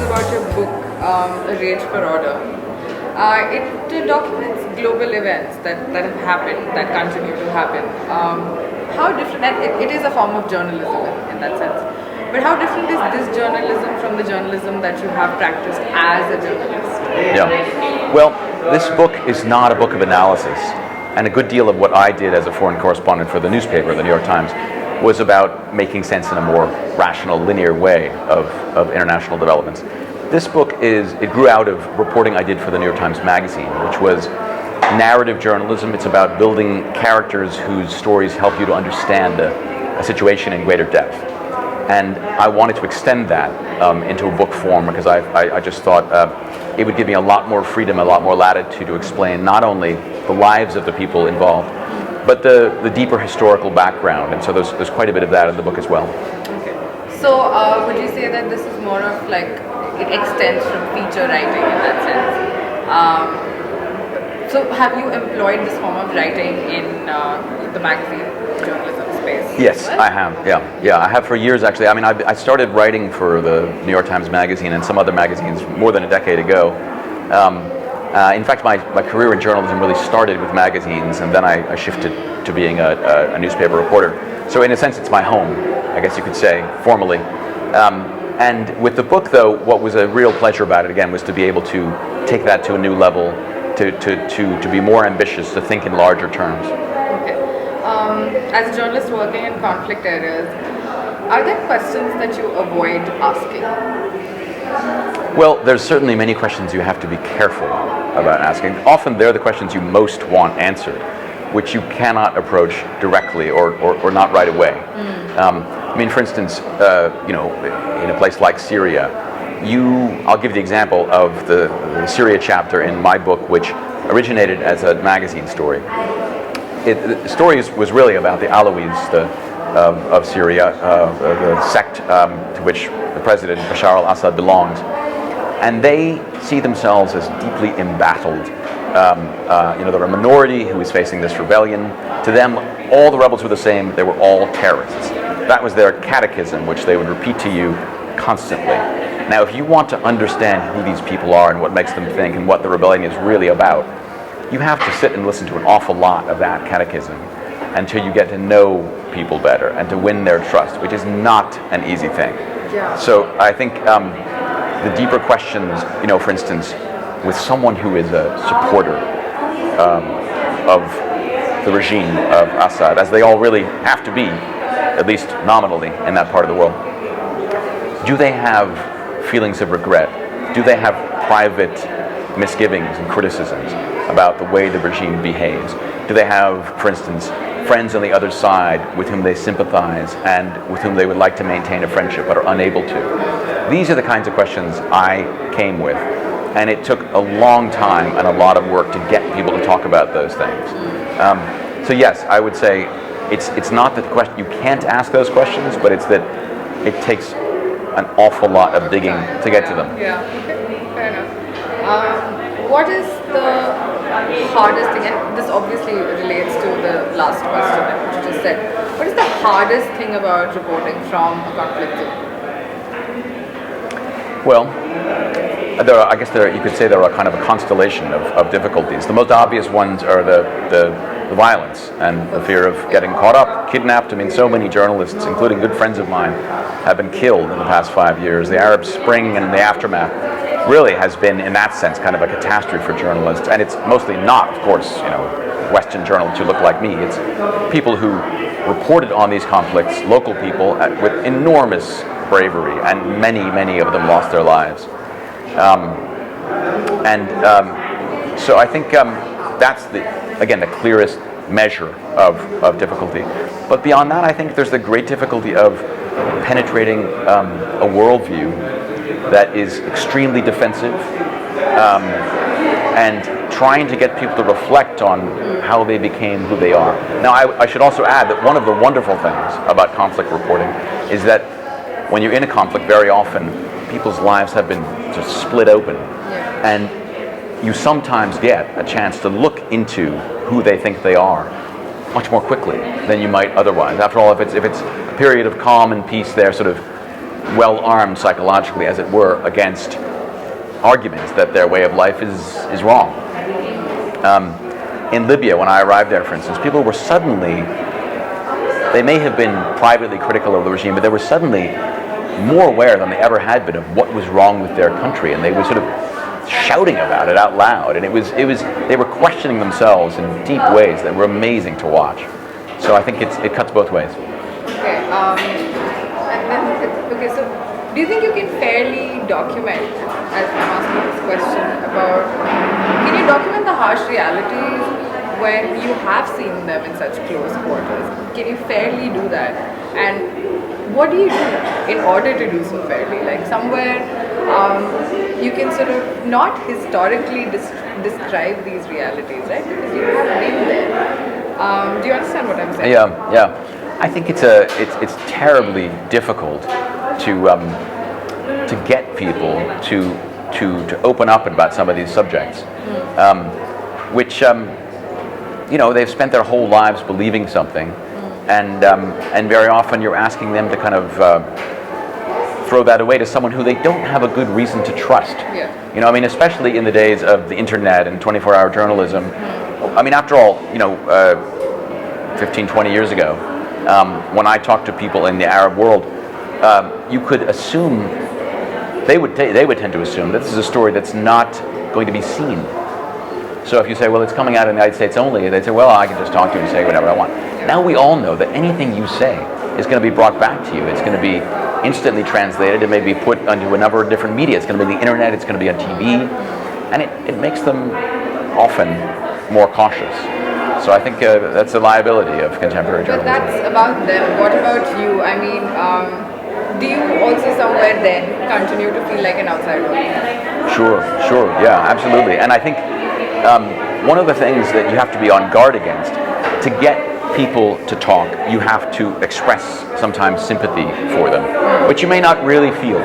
about your book, A Rage for Order. It documents global events that have happened, that continue to happen. How different, and it is a form of journalism in that sense, but how different is this journalism from the journalism that you have practiced as a journalist? Yeah. Well, this book is not a book of analysis, and a good deal of what I did as a foreign correspondent for the newspaper, the New York Times, was about making sense in a more rational, linear way of international developments. This book it grew out of reporting I did for the New York Times Magazine, which was narrative journalism. It's about building characters whose stories help you to understand a situation in greater depth. And I wanted to extend that into a book form because I just thought it would give me a lot more freedom, a lot more latitude to explain not only the lives of the people involved, but the deeper historical background. And so there's quite a bit of that in the book as well. Okay. So would you say that this is more of like, it extends from feature writing in that sense? So have you employed this form of writing in the magazine journalism space? Yes, I have. Yeah, I have for years actually. I mean, I started writing for the New York Times Magazine and some other magazines more than a decade ago. In fact, my career in journalism really started with magazines, and then I shifted to being a newspaper reporter. So in a sense, it's my home, I guess you could say, formally. And with the book, though, what was a real pleasure about it, again, was to be able to take that to a new level, to be more ambitious, to think in larger terms. Okay. As a journalist working in conflict areas, are there questions that you avoid asking? Well, there's certainly many questions you have to be careful about asking. Often they're the questions you most want answered, which you cannot approach directly or not right away. I mean, for instance, in a place like Syria, I'll give the example of the Syria chapter in my book, which originated as a magazine story. The story was really about the Alawis of Syria, the sect to which the president Bashar al-Assad belongs. And they see themselves as deeply embattled. They're a minority who is facing this rebellion. To them, all the rebels were the same. They were all terrorists. That was their catechism, which they would repeat to you constantly. Now, if you want to understand who these people are and what makes them think and what the rebellion is really about, you have to sit and listen to an awful lot of that catechism until you get to know people better and to win their trust, which is not an easy thing. Yeah. So I think the deeper questions, for instance, with someone who is a supporter of the regime of Assad, as they all really have to be, at least nominally, in that part of the world, do they have feelings of regret? Do they have private misgivings and criticisms about the way the regime behaves? Do they have, for instance, friends on the other side with whom they sympathize and with whom they would like to maintain a friendship but are unable to? These are the kinds of questions I came with, and it took a long time and a lot of work to get people to talk about those things. So yes, I would say it's not that you can't ask those questions, but it's that it takes an awful lot of digging to get to them. Yeah, okay, fair enough. What is the hardest thing, and this obviously relates to the last question that you just said, what is the hardest thing about reporting from a conflict zone? Well, you could say there are kind of a constellation of difficulties. The most obvious ones are the violence and the fear of getting caught up, kidnapped. I mean, so many journalists, including good friends of mine, have been killed in the past 5 years. The Arab Spring and the aftermath really has been, in that sense, kind of a catastrophe for journalists. And it's mostly not, of course, Western journalists who look like me. It's people who reported on these conflicts, local people, with enormous bravery, and many of them lost their lives. So I think that's the clearest measure of difficulty. But beyond that, I think there's the great difficulty of penetrating a worldview that is extremely defensive and trying to get people to reflect on how they became who they are. Now, I should also add that one of the wonderful things about conflict reporting is that when you're in a conflict, very often people's lives have been just split open. Yeah. And you sometimes get a chance to look into who they think they are much more quickly than you might otherwise. After all, if it's a period of calm and peace, they're sort of well armed psychologically, as it were, against arguments that their way of life is wrong. In Libya, when I arrived there, for instance, people were suddenly, they may have been privately critical of the regime, but they were suddenly more aware than they ever had been of what was wrong with their country, and they were sort of shouting about it out loud, and they were questioning themselves in deep ways that were amazing to watch. So I think it cuts both ways. Okay. Okay. So, do you think you can fairly document, as I'm asking this question about, can you document the harsh realities when you have seen them in such close quarters? Can you fairly do that? And what do you do in order to do so fairly? Like somewhere you can sort of not historically describe these realities, right? Because you have been there. Do you understand what I'm saying? Yeah. I think it's terribly difficult to get people to open up about some of these subjects, which they've spent their whole lives believing something, and very often you're asking them to kind of throw that away to someone who they don't have a good reason to trust. Yeah. Especially in the days of the internet and 24-hour journalism. After all, 15, 20 years ago, when I talked to people in the Arab world, you could assume, they would tend to assume that this is a story that's not going to be seen. So if you say, well, it's coming out in the United States only, they'd say, well, I can just talk to you and say whatever I want. Now we all know that anything you say is going to be brought back to you. It's going to be instantly translated. It may be put onto a number of different media. It's going to be the internet. It's going to be on TV. And it makes them often more cautious. So I think that's the liability of contemporary journalism. But that's about them. What about you? Do you also somewhere then continue to feel like an outsider? Sure. Yeah, absolutely. And I think one of the things that you have to be on guard against, to get people to talk, you have to express sometimes sympathy for them, which you may not really feel.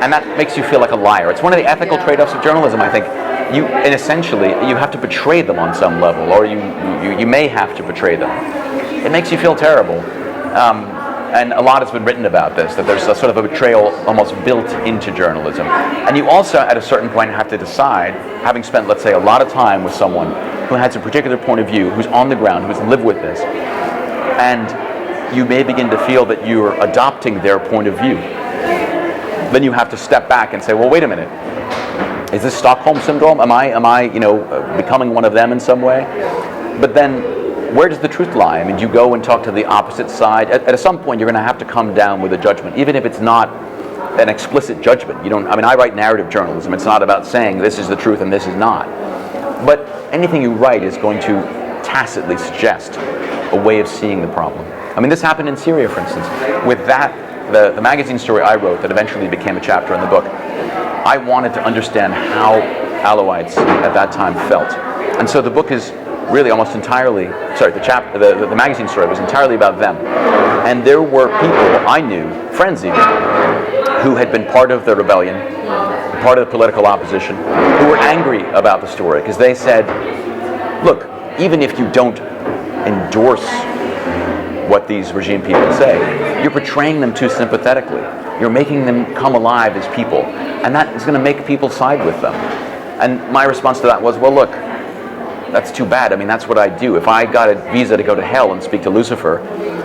And that makes you feel like a liar. It's one of the ethical trade-offs of journalism, I think. Essentially, you have to betray them on some level, or you may have to betray them. It makes you feel terrible. And a lot has been written about this, that there's a sort of a betrayal almost built into journalism. And you also, at a certain point, have to decide, having spent, let's say, a lot of time with someone who has a particular point of view, who's on the ground, who's lived with this, and you may begin to feel that you're adopting their point of view. Then you have to step back and say, well, wait a minute. Is this Stockholm syndrome? Am I becoming one of them in some way? But then, where does the truth lie? Do you go and talk to the opposite side? At some point, you're going to have to come down with a judgment, even if it's not an explicit judgment. I write narrative journalism. It's not about saying this is the truth and this is not. But anything you write is going to tacitly suggest a way of seeing the problem. This happened in Syria, for instance. With that, the magazine story I wrote that eventually became a chapter in the book, I wanted to understand how Alawites at that time felt. And so the book is really almost entirely, the magazine story was entirely about them. And there were people I knew, friends even, who had been part of the rebellion, part of the political opposition, who were angry about the story because they said, look, even if you don't endorse what these regime people say, you're portraying them too sympathetically. You're making them come alive as people, and that is going to make people side with them. And my response to that was, well, look, that's too bad. That's what I do. If I got a visa to go to hell and speak to Lucifer,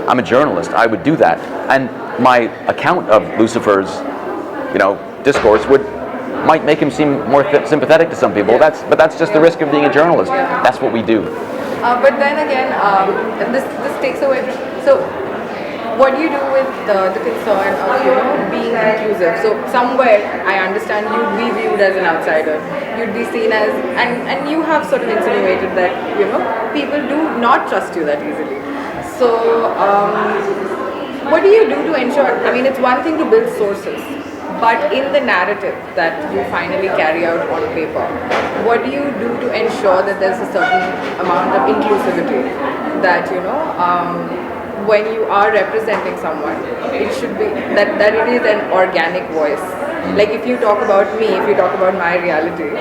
I'm a journalist. I would do that. And my account of Lucifer's, discourse might make him seem more sympathetic to some people. But that's just the risk of being a journalist. That's what we do. But then again, this takes away. So, what do you do with the concern of being inclusive? So somewhere I understand you'd be viewed as an outsider. You'd be seen as, and you have sort of insinuated that people do not trust you that easily. So what do you do to ensure? It's one thing to build sources, but in the narrative that you finally carry out on paper, what do you do to ensure that there's a certain amount of inclusivity that when you are representing someone, it should be that it is an organic voice. Like if you talk about me, if you talk about my reality,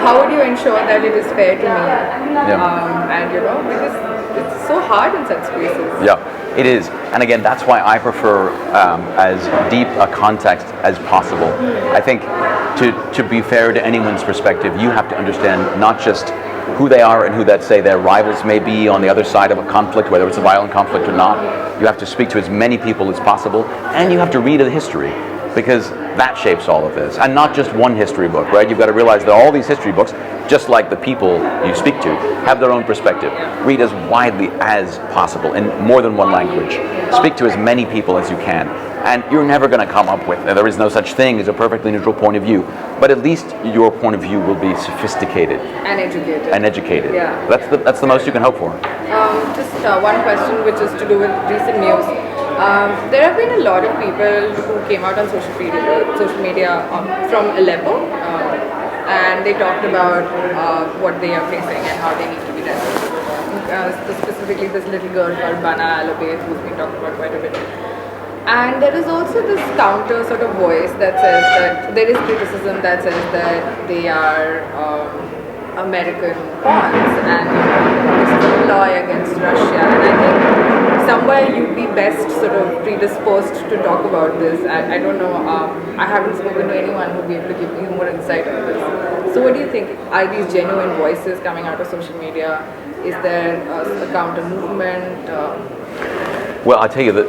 how would you ensure that it is fair to me? And because it's so hard in such spaces. Yeah. It is, and again, that's why I prefer as deep a context as possible. I think to be fair to anyone's perspective, you have to understand not just who they are and who that say their rivals may be on the other side of a conflict, whether it's a violent conflict or not. You have to speak to as many people as possible, and you have to read the history, because that shapes all of this. And not just one history book, right? You've got to realize that all these history books, just like the people you speak to, have their own perspective. Read as widely as possible in more than one language. Speak to as many people as you can. And you're never going to come up with, there is no such thing as a perfectly neutral point of view, but at least your point of view will be sophisticated. And educated. Yeah. That's the most you can hope for. Just one question, which is to do with recent news. There have been a lot of people who came out on social media from Aleppo, and they talked about what they are facing and how they need to be rescued. Specifically, this little girl called Bana Alobet, who's been talked about quite a bit. And there is also this counter sort of voice that says that there is criticism that says that they are American pawns and this is a ploy against Russia. And I think somewhere you'd be best sort of predisposed to talk about this. I don't know, I haven't spoken to anyone who would be able to give me more insight on this. So what do you think? Are these genuine voices coming out of social media? Is there a counter movement? Well, I'll tell you that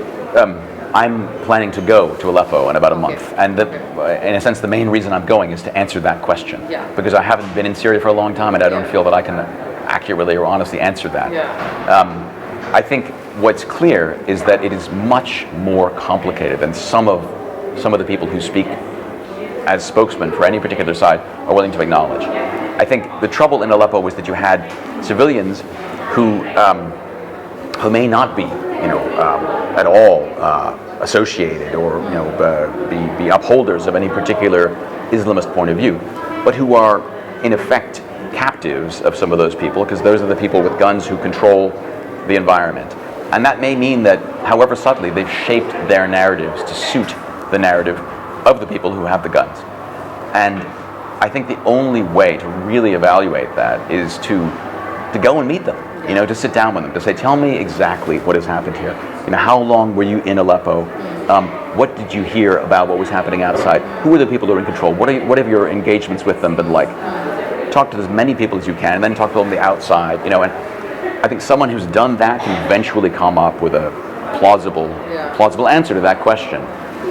I'm planning to go to Aleppo in about a month, and in a sense the main reason I'm going is to answer that question, because I haven't been in Syria for a long time and I don't feel that I can accurately or honestly answer that. I think what's clear is that it is much more complicated than some of the people who speak as spokesmen for any particular side are willing to acknowledge. I think the trouble in Aleppo was that you had civilians who may not be at all associated or be upholders of any particular Islamist point of view, but who are in effect captives of some of those people, because those are the people with guns who control the environment. And that may mean that, however subtly, they've shaped their narratives to suit the narrative of the people who have the guns. And I think the only way to really evaluate that is to go and meet them. To sit down with them, to say, tell me exactly what has happened here. How long were you in Aleppo? What did you hear about what was happening outside? Who are the people who are in control? What have your engagements with them been like? Talk to as many people as you can, and then talk to them on the outside. And I think someone who's done that can eventually come up with a plausible answer to that question.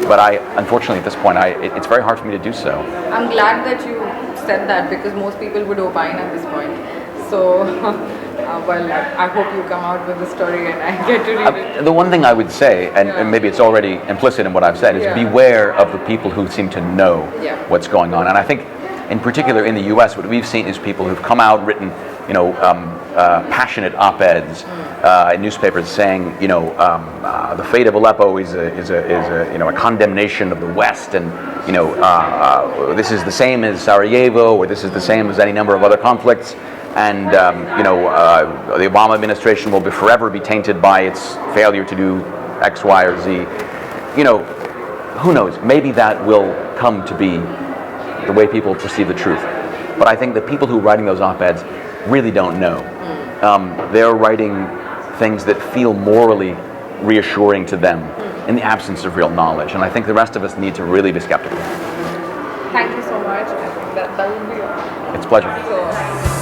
But unfortunately, at this point, it's very hard for me to do so. I'm glad that you said that, because most people would opine at this point. So, I hope you come out with the story and I get to read it. The one thing I would say, and maybe it's already implicit in what I've said, is beware of the people who seem to know what's going on. And I think, in particular in the U.S., what we've seen is people who've come out, written, passionate op-eds in newspapers saying, the fate of Aleppo is a condemnation of the West, and this is the same as Sarajevo, or this is the same as any number of other conflicts. And the Obama administration will forever be tainted by its failure to do X, Y, or Z. Who knows? Maybe that will come to be the way people perceive the truth. But I think the people who are writing those op-eds really don't know. They're writing things that feel morally reassuring to them in the absence of real knowledge. And I think the rest of us need to really be skeptical. Thank you so much. I think that would be all. It's a pleasure.